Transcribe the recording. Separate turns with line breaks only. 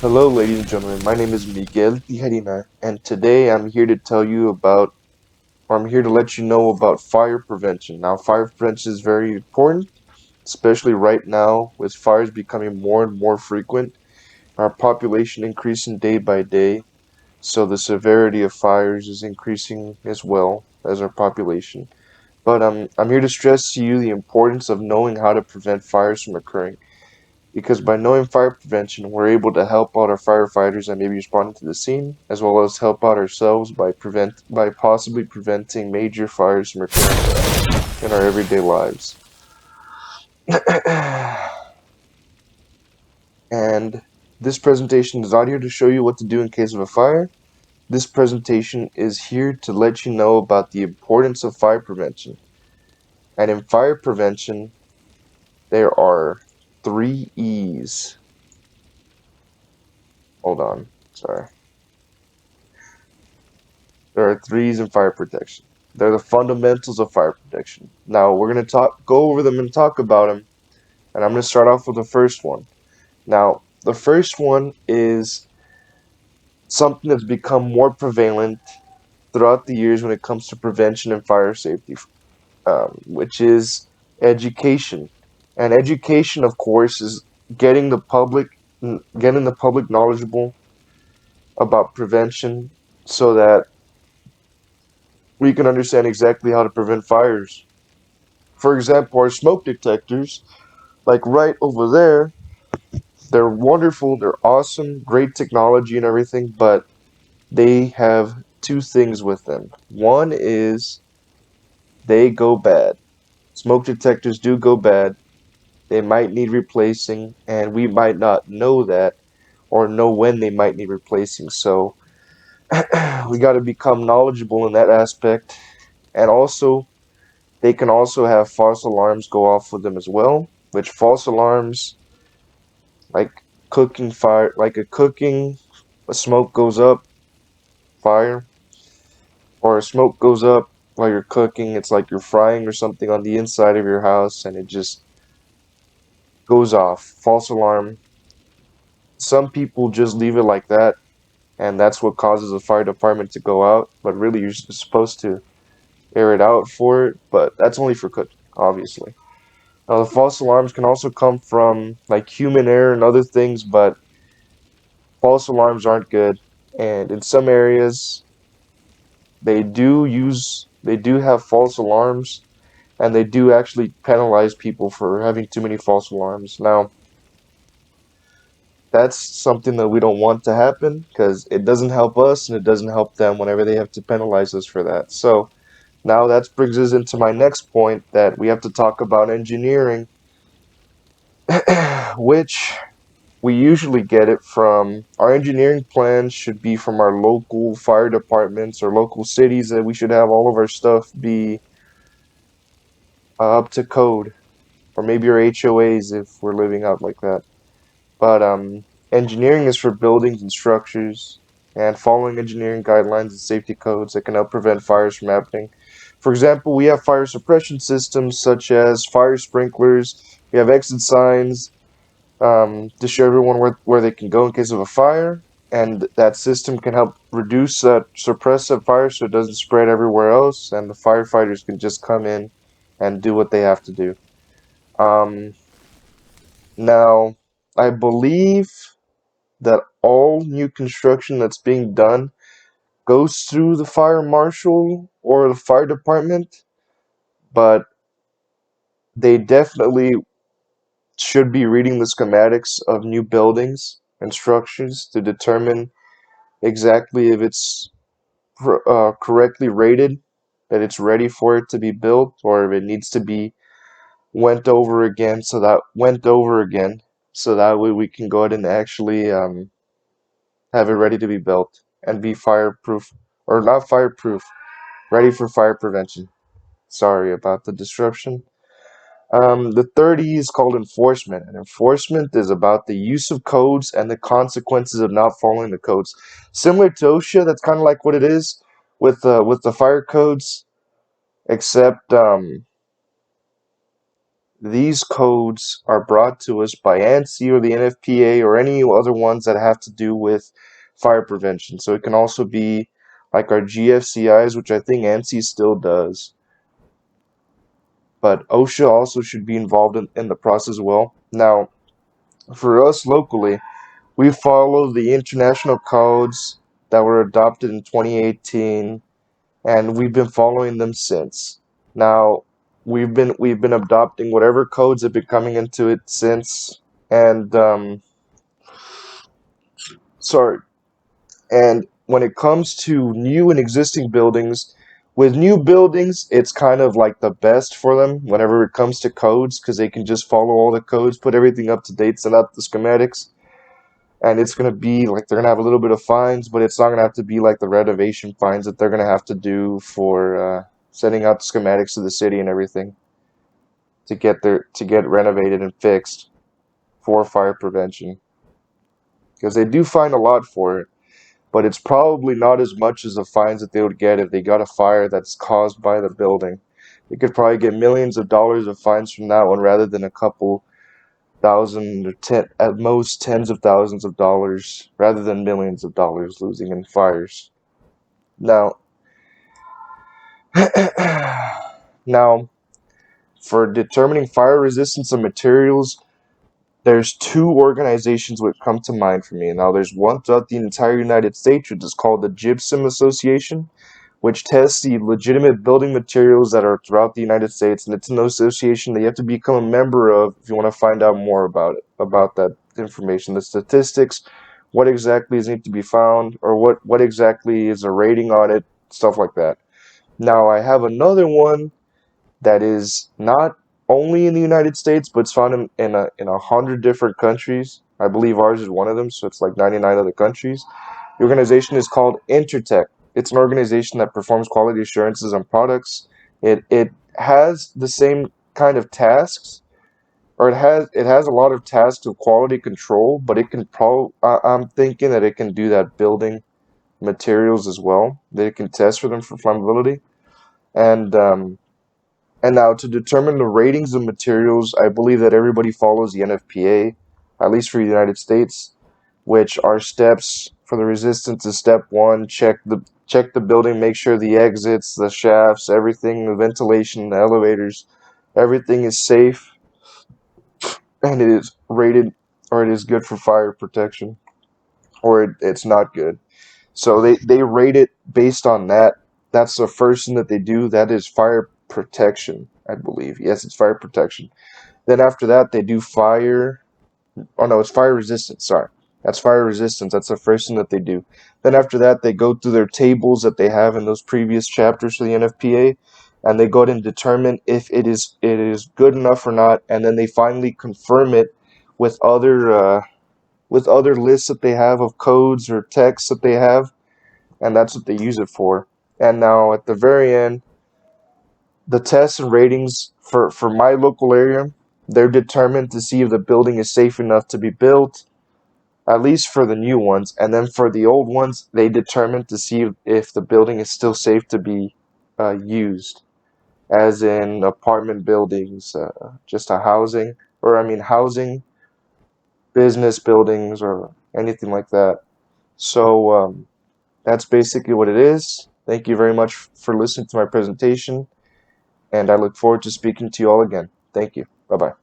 Hello, ladies and gentlemen. My name is Miguel Tijerina, and today I'm here to tell you about, or I'm here to let you know about fire prevention. Now, fire prevention is very important, especially right now with fires becoming more and more frequent, our population increasing day by day, so the severity of fires is increasing as well as our population. But I'm here to stress to you the importance of knowing how to prevent fires from occurring because by knowing fire prevention, we're able to help out our firefighters that may be responding to the scene, as well as help out ourselves by possibly preventing major fires from occurring in our everyday lives. And this presentation is not here to show you what to do in case of a fire. This presentation is here to let you know about the importance of fire prevention. And in fire prevention, there are three E's. Hold on, sorry. There are threes in fire protection. They're the fundamentals of fire protection. Now we're gonna go over them and talk about them. And I'm gonna start off with the first one. Now the first one is something that's become more prevalent throughout the years when it comes to prevention and fire safety, which is education. And education, of course, is getting the public getting the public knowledgeable about prevention so that we can understand exactly how to prevent fires. For example, our smoke detectors, like right over there, they're wonderful, they're awesome, great technology and everything, but they have two things with them. One is they go bad. Smoke detectors do go bad. They might need replacing, and we might not know that or know when they might need replacing. So we got to become knowledgeable in that aspect. And also, they can also have false alarms go off with them as well, which false alarms like cooking fire, like a smoke goes up, fire, or a smoke goes up while you're cooking. It's like you're frying or something on the inside of your house and it just goes off. False alarm. Some people just leave it like that, and that's what causes the fire department to go out. But really, you're supposed to air it out for it, but that's only for cooking, obviously. Now, the false alarms can also come from like human error and other things, but false alarms aren't good. And in some areas, they do have false alarms and they do actually penalize people for having too many false alarms. Now, that's something that we don't want to happen because it doesn't help us and it doesn't help them whenever they have to penalize us for that. So, now that brings us into my next point that we have to talk about engineering, which we usually get it from our engineering plans should be from our local fire departments or local cities that we should have all of our stuff be up to code, or maybe our HOAs if we're living out like that. But engineering is for buildings and structures, and following engineering guidelines and safety codes that can help prevent fires from happening. For example, we have fire suppression systems such as fire sprinklers. We have exit signs to show everyone where they can go in case of a fire, and that system can help reduce that suppress that fire so it doesn't spread everywhere else, and the firefighters can just come in and do what they have to do. Um, Now, I believe that all new construction that's being done goes through the fire marshal or the fire department, but they definitely should be reading the schematics of new buildings and structures to determine exactly if it's correctly rated, that it's ready for it to be built, or if it needs to be went over again, so that way we can go ahead and actually have it ready to be built and be fireproof, or not fireproof, ready for fire prevention. Sorry about the disruption. The third E is called enforcement, and enforcement is about the use of codes and the consequences of not following the codes. Similar to OSHA, that's kind of like what it is with the fire codes, except these codes are brought to us by ANSI or the NFPA or any other ones that have to do with fire prevention. So it can also be like our GFCIs, which I think ANSI still does. But OSHA also should be involved in the process as well. Now, for us locally, we follow the international codes that were adopted in 2018, and we've been following them since. Now, we've been adopting whatever codes have been coming into it since, and sorry. And when it comes to new and existing buildings, with new buildings, it's kind of like the best for them whenever it comes to codes because they can just follow all the codes, put everything up to date, send out the schematics, and it's going to be like they're going to have a little bit of fines, but it's not going to have to be like the renovation fines that they're going to have to do for sending out the schematics to the city and everything to get renovated and fixed for fire prevention because they do fine a lot for it, but it's probably not as much as the fines that they would get if they got a fire that's caused by the building. They could probably get millions of dollars of fines from that one rather than a couple thousand or at most tens of thousands of dollars rather than millions of dollars losing in fires. Now, now for determining fire resistance of materials, there's two organizations which come to mind for me. Now, there's one throughout the entire United States, which is called the Gypsum Association, which tests the legitimate building materials that are throughout the United States, and it's an association that you have to become a member of if you want to find out more about it, about that information, the statistics, what exactly is need to be found, or what exactly is a rating on it, stuff like that. Now, I have another one that is not only in the United States, but it's found in 100 different countries. I believe ours is one of them, so it's like 99 other countries. The organization is called Intertech. It's an organization that performs quality assurances on products. It has the same kind of tasks, or it has a lot of tasks of quality control, but it can I'm thinking that it can do that building materials as well. That it can test for them for flammability, and and now to determine the ratings of materials, I believe that everybody follows the NFPA, at least for the United States, which are steps for the resistance is step one, check the building, make sure the exits, the shafts, everything, the ventilation, the elevators, everything is safe and it is rated or it is good for fire protection or it's not good. So they rate it based on that. That's the first thing that they do. That is fire protection, I believe. Yes, it's fire protection. Then after that, they do fire. Oh no, it's fire resistance. Sorry, that's fire resistance. That's the first thing that they do. Then after that, they go through their tables that they have in those previous chapters for the NFPA, and they go ahead and determine if it is good enough or not. And then they finally confirm it with other lists that they have of codes or texts that they have, and that's what they use it for. And now at the very end, the tests and ratings for my local area, they're determined to see if the building is safe enough to be built, at least for the new ones. And then for the old ones, they determine to see if the building is still safe to be used, as in apartment buildings, just a housing, or I mean housing, business buildings, or anything like that. So that's basically what it is. Thank you very much for listening to my presentation, and I look forward to speaking to you all again. Thank you. Bye bye.